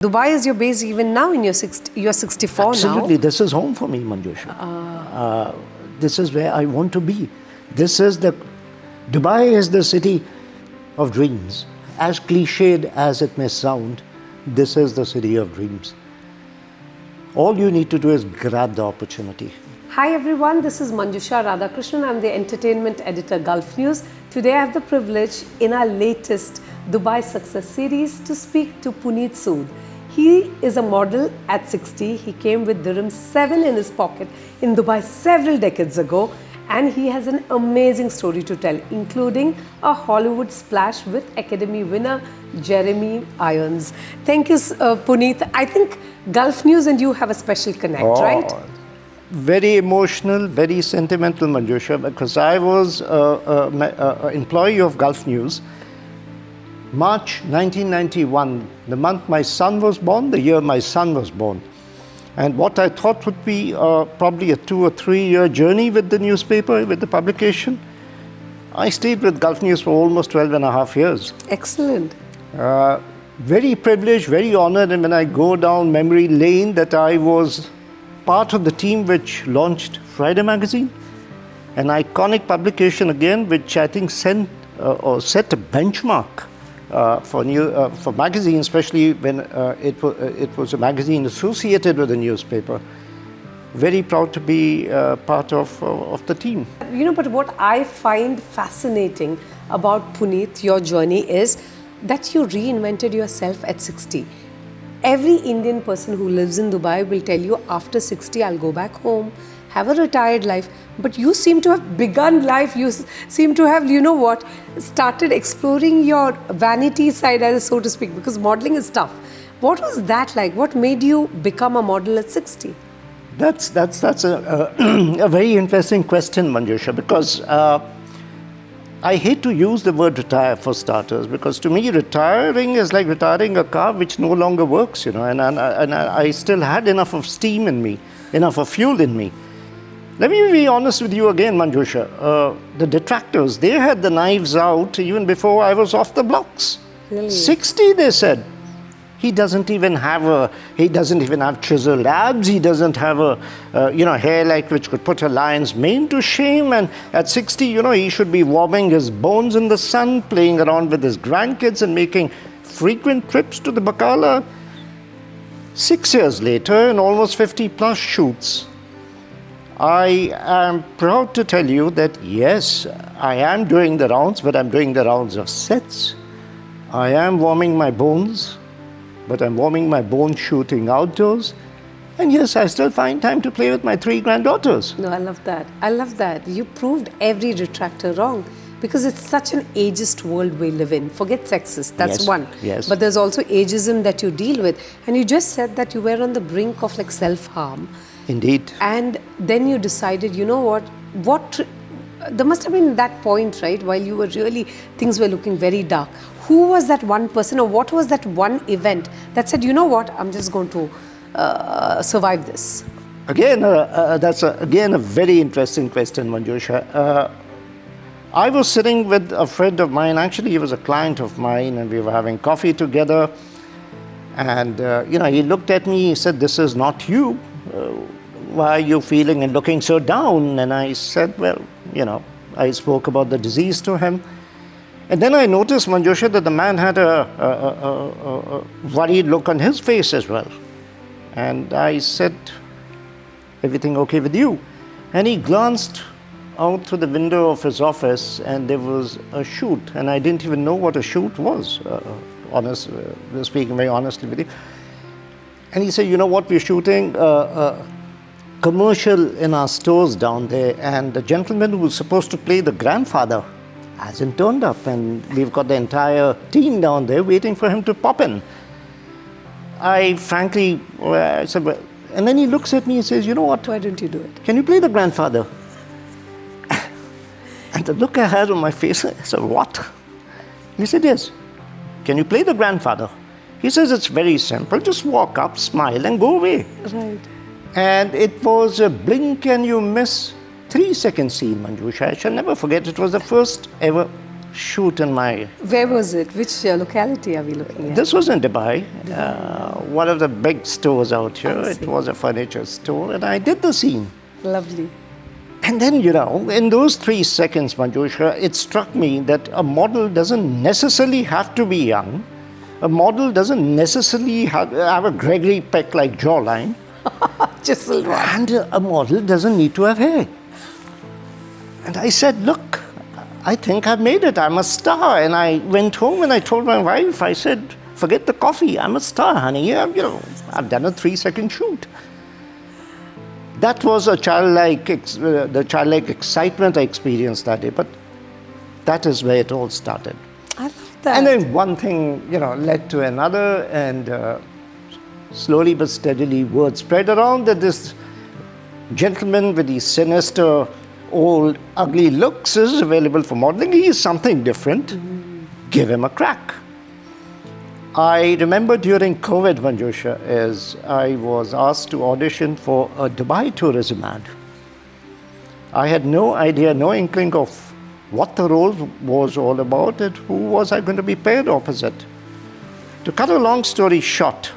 Dubai is your base even now in you're 64 now. Absolutely, this is home for me, Manjusha. This is where I want to be. Dubai is the city of dreams. As cliched as it may sound, this is the city of dreams. All you need to do is grab the opportunity. Hi everyone, this is Manjusha Radhakrishnan. I'm the entertainment editor, Gulf News. Today I have the privilege in our latest Dubai Success Series to speak to Puneeet Sud. He is a model at 60. He came with Dirhams 7 in his pocket in Dubai several decades ago, and he has an amazing story to tell, including a Hollywood splash with Academy winner Jeremy Irons. Thank you, Puneet. I think Gulf News and you have a special connect, right? Very emotional, very sentimental, Manjusha, because I was an employee of Gulf News. March 1991, the month my son was born, the year my son was born. And what I thought would be probably a 2 or 3 year journey with the newspaper, with the publication, I stayed with Gulf News for almost 12 and a half years. Excellent. Very privileged, very honored, and when I go down memory lane, that I was part of the team which launched Friday Magazine, an iconic publication again, which I think set a benchmark for magazine, especially when it was a magazine associated with a newspaper. Very proud to be part of the team. You know, but what I find fascinating about Puneet, your journey, is that you reinvented yourself at 60. Every Indian person who lives in Dubai will tell you, after 60, I'll go back home, have a retired life. But you seem to have begun life. You seem to have, you know what, started exploring your vanity side, as so to speak, because modeling is tough. What was that like? What made you become a model at 60? That's a very interesting question, Manjusha, because I hate to use the word retire for starters, because to me retiring is like retiring a car which no longer works, you know, and I still had enough of steam in me, enough of fuel in me. Let me be honest with you again, Manjusha. The detractors, they had the knives out even before I was off the blocks. Really? 60, they said. He doesn't even have chiseled abs. He doesn't have a hair like which could put a lion's mane to shame. And at 60, he should be warming his bones in the sun, playing around with his grandkids and making frequent trips to the Bacala. 6 years later, in almost 50 plus shoots, I am proud to tell you that yes, I am doing the rounds, but I'm doing the rounds of sets. I am warming my bones, but I'm warming my bones shooting outdoors. And yes, I still find time to play with my 3 granddaughters. No, I love that. I love that. You proved every detractor wrong, because it's such an ageist world we live in. Forget sexist, that's Yes, one. yes. But there's also ageism that you deal with. And you just said that you were on the brink of like self-harm. Indeed. And then you decided, you know what, there must have been that point, right, while you were really, things were looking very dark. Who was that one person, or what was that one event that said, you know what, I'm just going to survive this? Again, that's a very interesting question, Manjusha. I was sitting with a friend of mine, actually he was a client of mine, and we were having coffee together. And, he looked at me, he said, "This is not you. Why are you feeling and looking so down?" And I said, well, I spoke about the disease to him. And then I noticed, Manjusha, that the man had a worried look on his face as well. And I said, "Everything okay with you?" And he glanced out through the window of his office, and there was a shoot. And I didn't even know what a shoot was, speaking very honestly with you. And he said, "You know what, we're shooting a commercial in our stores down there, and the gentleman who was supposed to play the grandfather hasn't turned up, and we've got the entire team down there waiting for him to pop in." I said, well, and then he looks at me and says, "You know what? Why don't you do it? Can you play the grandfather?" And the look I had on my face, I said, "What?" He said, "Yes. Can you play the grandfather?" He says, "It's very simple. Just walk up, smile, and go away." Right. And it was a blink and you miss 3-second scene, Manjusha. I shall never forget. It was the first ever shoot in my... Where was it? Which locality are we looking at? This was in Dubai, one of the big stores out here. I It see. was a furniture store, and I did the scene. Lovely. And then, you know, in those 3 seconds, Manjusha, it struck me that a model doesn't necessarily have to be young. A model doesn't necessarily have a Gregory Peck-like jawline. Chiseled one. And a model doesn't need to have hair. And I said, look, I think I've made it. I'm a star. And I went home and I told my wife, I said, forget the coffee. I'm a star, honey. I've done a 3-second shoot. That was a the childlike excitement I experienced that day. But that is where it all started. I love that. And then one thing, led to another, and slowly but steadily word spread around that this gentleman with these sinister, old, ugly looks is available for modeling. He is something different. Give him a crack. I remember during COVID, Manjusha, I was asked to audition for a Dubai tourism ad. I had no idea, no inkling of what the role was all about and who was I going to be paired opposite. To cut a long story short,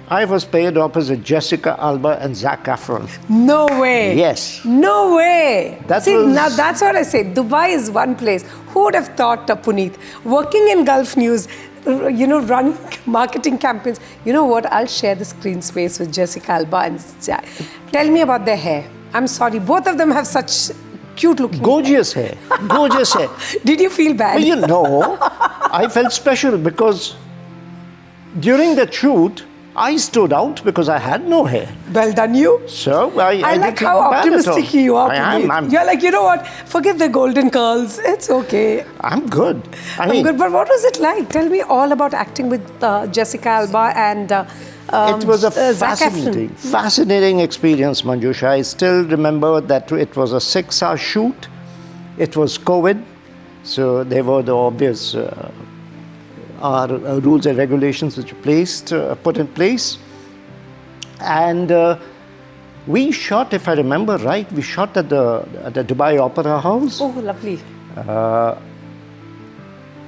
I was paired opposite Jessica Alba and Zac Efron. No way. Yes. No way. That was- now that's what I say. Dubai is one place. Who would have thought, Puneet, working in Gulf News, running marketing campaigns. You know what? I'll share the screen space with Jessica Alba and Zac. Tell me about their hair. I'm sorry. Both of them have such cute looking Gorgeous hair. Gorgeous hair. Did you feel bad? Well, I felt special because during the shoot, I stood out because I had no hair. Well done, you. So I I didn't like feel how bad at all. optimistic you are. I am. Puneet. You're like, you know what? Forget the golden curls. It's okay. I'm good. I'm good. But what was it like? Tell me all about acting with Jessica Alba and It was a Zac Efron. fascinating experience, Manjusha. I still remember that it was a 6-hour shoot. It was COVID, so there were the obvious rules and regulations which were put in place. And we shot, if I remember right, we shot at the Dubai Opera House. Oh, lovely.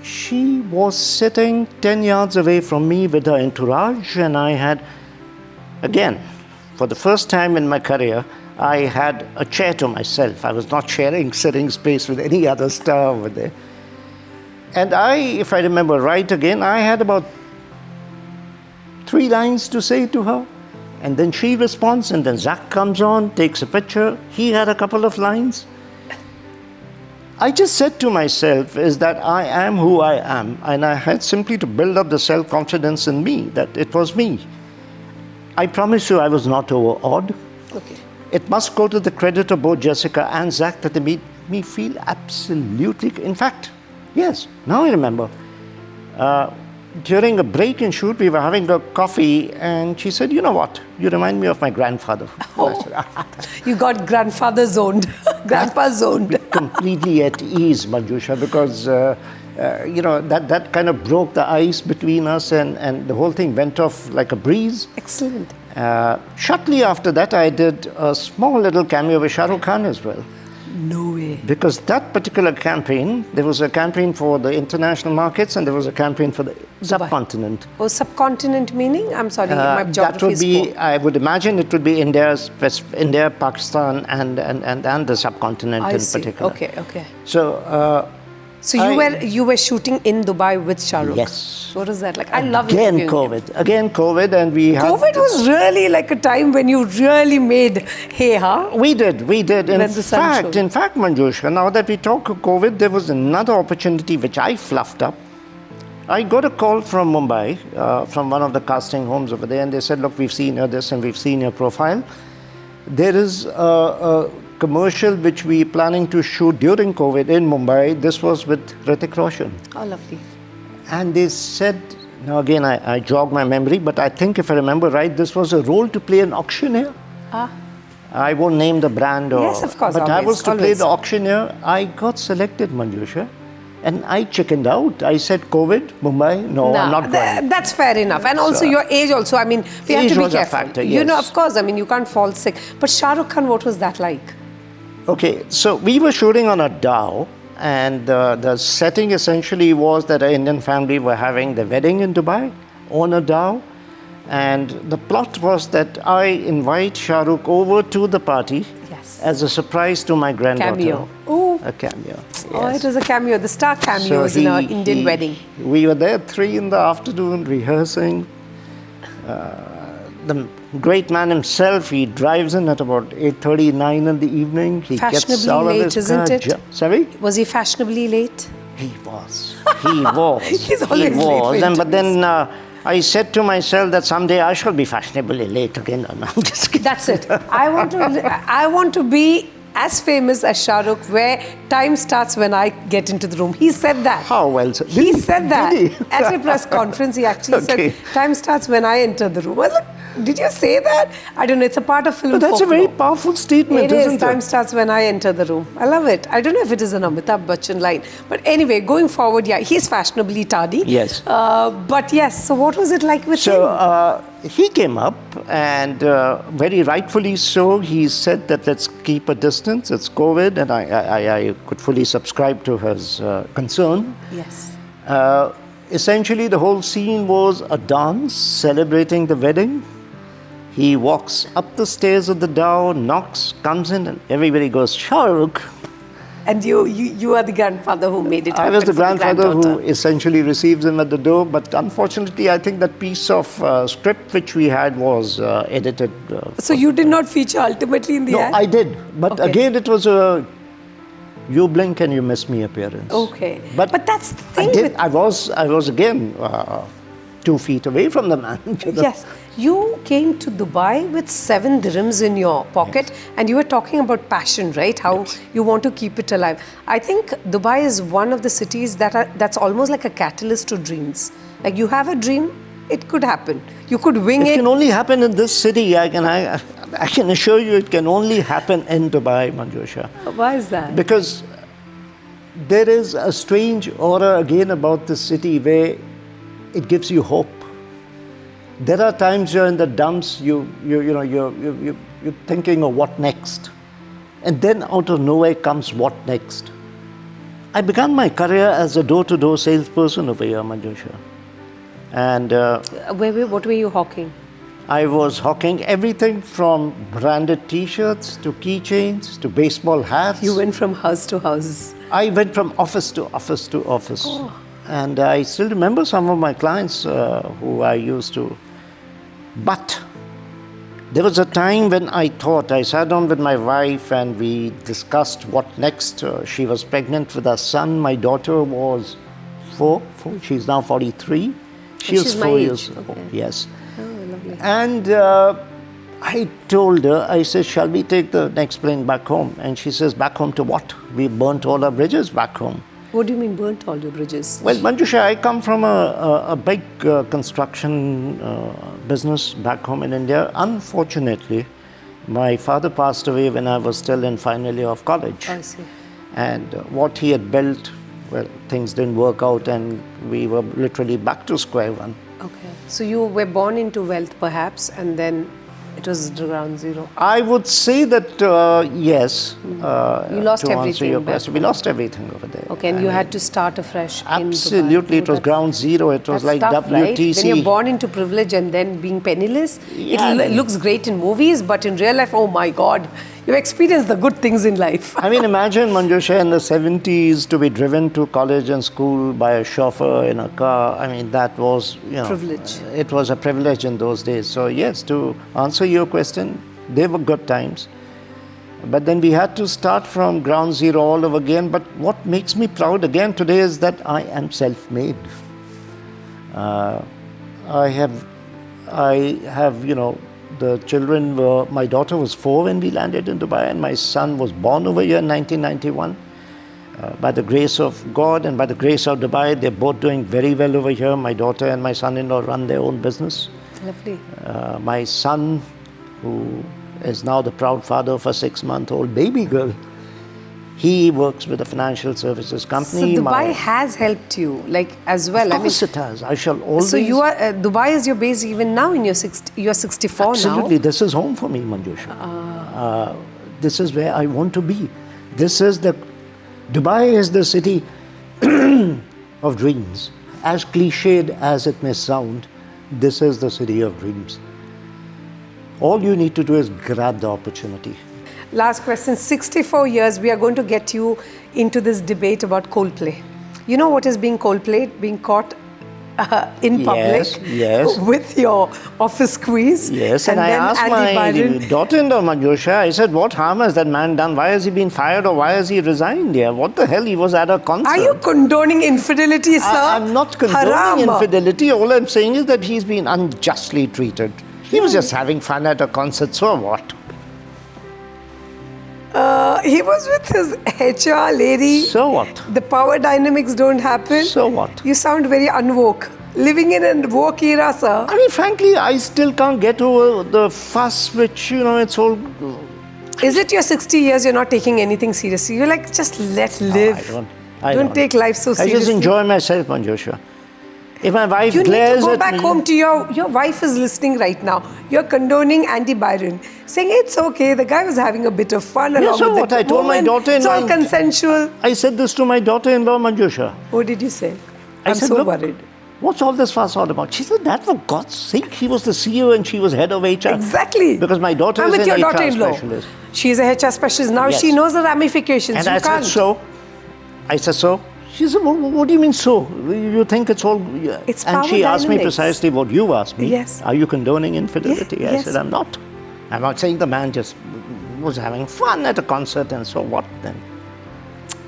She was sitting 10 yards away from me with her entourage, and I had, again, for the first time in my career, I had a chair to myself. I was not sharing sitting space with any other star over there. And if I remember right again, I had about 3 lines to say to her. And then she responds, and then Zac comes on, takes a picture. He had a couple of lines. I just said to myself is that I am who I am, and I had simply to build up the self-confidence in me, that it was me. I promise you I was not overawed. Okay. It must go to the credit of both Jessica and Zac that they made me feel absolutely... In fact, yes, now I remember. During a break in shoot, we were having a coffee, and she said, you know what, you remind me of my grandfather. Oh. You got grandfather zoned, grandpa zoned. Completely at ease, Manjusha, because that kind of broke the ice between us, and the whole thing went off like a breeze. Excellent. Shortly after that, I did a small little cameo with Shah Rukh Khan as well. No way. Because that particular campaign, there was a campaign for the international markets, and there was a campaign for the subcontinent. Oh, subcontinent meaning? I'm sorry, my That geography would is be, poor. I would imagine it would be India, Pakistan, and the subcontinent I in see. particular. Okay. So, So you were shooting in Dubai with Shah Rukh. Yes. What is that like? I love again interviewing him. COVID, and we had... COVID was really like a time when you really made hay, huh? We did. When the sun showed. In fact, Manjusha, now that we talk of COVID, there was another opportunity which I fluffed up. I got a call from Mumbai, from one of the casting homes over there, and they said, look, we've seen your this and we've seen your profile. There is a commercial which we're planning to shoot during COVID in Mumbai. This was with Hrithik Roshan. Oh, lovely. And they said, now again, I jog my memory, but I think if I remember right, this was a role to play an auctioneer. I won't name the brand. Yes, of course, But I always, was to play always. the auctioneer. I got selected, Manjusha. And I chickened out. I said, COVID, Mumbai, no, I'm not going. That's fair enough. And also your age also, I mean, we have Age to be was a careful. factor, You know, yes. of course, I mean, you can't fall sick. But Shah Rukh Khan, what was that like? Okay, so we were shooting on a dhow, and the setting essentially was that an Indian family were having their wedding in Dubai on a dhow. And the plot was that I invite Shah Rukh over to the party Yes. as a surprise to my granddaughter. Cameo. Oh. A cameo. Oh, Yes. it was a cameo, the star cameos in our Indian wedding. We were there 3 in the afternoon rehearsing. The great man himself, he drives in at about 8:39 in the evening. He gets Fashionably out of late, his isn't car. it? Sorry? Was he fashionably late? He was. He was. He's always he late was. for But then I said to myself that someday I shall be fashionably late again. No, I'm just kidding. That's it. I want to be as famous as Shah Rukh, where time starts when I get into the room. He said that. How well said. He said that Did he? at a press conference. He actually Okay. said, time starts when I enter the room. I was like, did you say that? I don't know. It's a part of film. But that's a folklore. very powerful statement, It is. isn't Time it? starts when I enter the room. I love it. I don't know if it is an Amitabh Bachchan line. But anyway, going forward, yeah, he's fashionably tardy. Yes. But yes, so what was it like with him? So he came up, and very rightfully so, he said that let's keep a distance. It's COVID, and I could fully subscribe to his concern. Yes. Essentially, the whole scene was a dance celebrating the wedding. He walks up the stairs of the dhow, knocks, comes in, and everybody goes, Shah Rukh. And you are the grandfather who made it I happen was the for grandfather who granddaughter. essentially receives him at the door, but unfortunately, I think that piece of script which we had was edited. So you did not feature ultimately in the No, ad? I did, but Okay. again, it was a you blink and you miss me appearance. Okay. But that's the I thing did. with... I was again 2 feet away from the man. Yes. You came to Dubai with 7 dirhams in your pocket, and you were talking about passion, right? How you want to keep it alive. I think Dubai is one of the cities that's almost like a catalyst to dreams. Like you have a dream, it could happen. You could wing It it. can only happen in this city. I can assure you, it can only happen in Dubai, Manjusha. Why is that? Because there is a strange aura again about this city where it gives you hope. There are times you're in the dumps, you're thinking of what next, and then out of nowhere comes what next. I began my career as a door-to-door salesperson over here, Manjusha, and What were you hawking? I was hawking everything from branded T-shirts to keychains to baseball hats. You went from house to house. I went from office to office to office. And I still remember some of my clients who I used to. But there was a time when I sat down with my wife and we discussed what next. She was pregnant with a son. My daughter was 4. She's now 43. She was she's 4 my years age. old. Okay. Yes. Oh, lovely. And I told her, I said, shall we take the next plane back home? And she says, back home to what? We burnt all our bridges back home. What do you mean burnt all your bridges? Well, Manjusha, I come from a big construction business back home in India. Unfortunately, my father passed away when I was still in final year of college. I see. And what he had built, well, things didn't work out and we were literally back to square one. Okay. So you were born into wealth perhaps, and then it was ground zero. I would say that yes. You lost to answer everything your back question, we lost everything over there. Okay, and you had to start afresh in Dubai. Absolutely, it was ground zero. It was like tough, right? WTC. When you're born into privilege and then being penniless, Yeah, it looks great in movies, but in real life, oh my God, you've experienced the good things in life. I mean, imagine, Manjusha, in the 70s to be driven to college and school by a chauffeur in a car. I mean, that was, Privilege. It was a privilege in those days. So, yes, to answer your question, they were good times. But then we had to start from ground zero all over again. But what makes me proud again today is that I am self-made. I have, the children were, my daughter was 4 when we landed in Dubai, and my son was born over here in 1991. By the grace of God and by the grace of Dubai, they're both doing very well over here. My daughter and my son-in-law run their own business. Lovely. My son, who is now the proud father of a 6-month-old baby girl, he works with a financial services So company. Dubai has helped you, like, as well. Of course it has. I shall always... So you are, Dubai is your base even now in your you're 64 Absolutely. now. This is home for me, Manjusha. This is where I want to be. This is the Dubai is the city of dreams. As cliched as it may sound, this is the city of dreams. All you need to do is grab the opportunity. Last question. 64 years, we are going to get you into this debate about Coldplay. You know what is being Coldplay? Being caught in public Yes. with your office squeeze. Yes, and I then asked Andy my Byron. daughter-in-law, Manjusha, I said, what harm has that man done? Why has he been fired or why has he resigned here? What the hell? He was at a concert. Are you condoning infidelity, sir? I'm not condoning Haram. infidelity. All I'm saying is that he's been unjustly treated. He was just having fun at a concert, so what? He was with his HR lady. So what? The power dynamics don't happen. So what? You sound very unwoke. Living in a woke era, sir. I mean, frankly, I still can't get over the fuss which, it's all... Is it your 60 years you're not taking anything seriously? You're like, just let live. I don't. Take life so seriously. I just enjoy myself, Manjusha. If my wife You need glares to go at back me, home to your wife is listening right now. You're condoning Andy Byron, saying it's okay. The guy was having a bit of fun along so with what? the I told my woman. daughter-in-law- It's all consensual. I said this to my daughter-in-law, Manjusha. What did you say? I I'm said, so "Look, worried. What's all this fuss all about?" She said, "That for God's sake, he was the CEO and she was head of HR." Exactly. Because my daughter I'm is with an your HR daughter-in-law. specialist. She's a HR specialist. Now Yes. she knows the ramifications. And You I can't. said, so? I said, so? She said, what do you mean so? You think it's all... It's and power she asked me dynamics. precisely what you asked me. Yes. Are you condoning infidelity? Yeah, I yes. said, I'm not. I'm not saying the man just was having fun at a concert and so what then?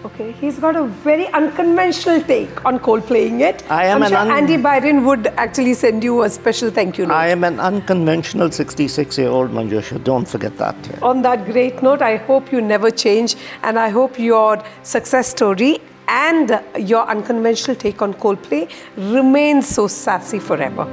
Okay, he's got a very unconventional take on Coldplaying it. I'm sure Andy Byron would actually send you a special thank you note. I am an unconventional 66-year-old, Manjusha. Don't forget that. Yeah. On that great note, I hope you never change, and I hope your success story and your unconventional take on Coldplay remains so sassy forever.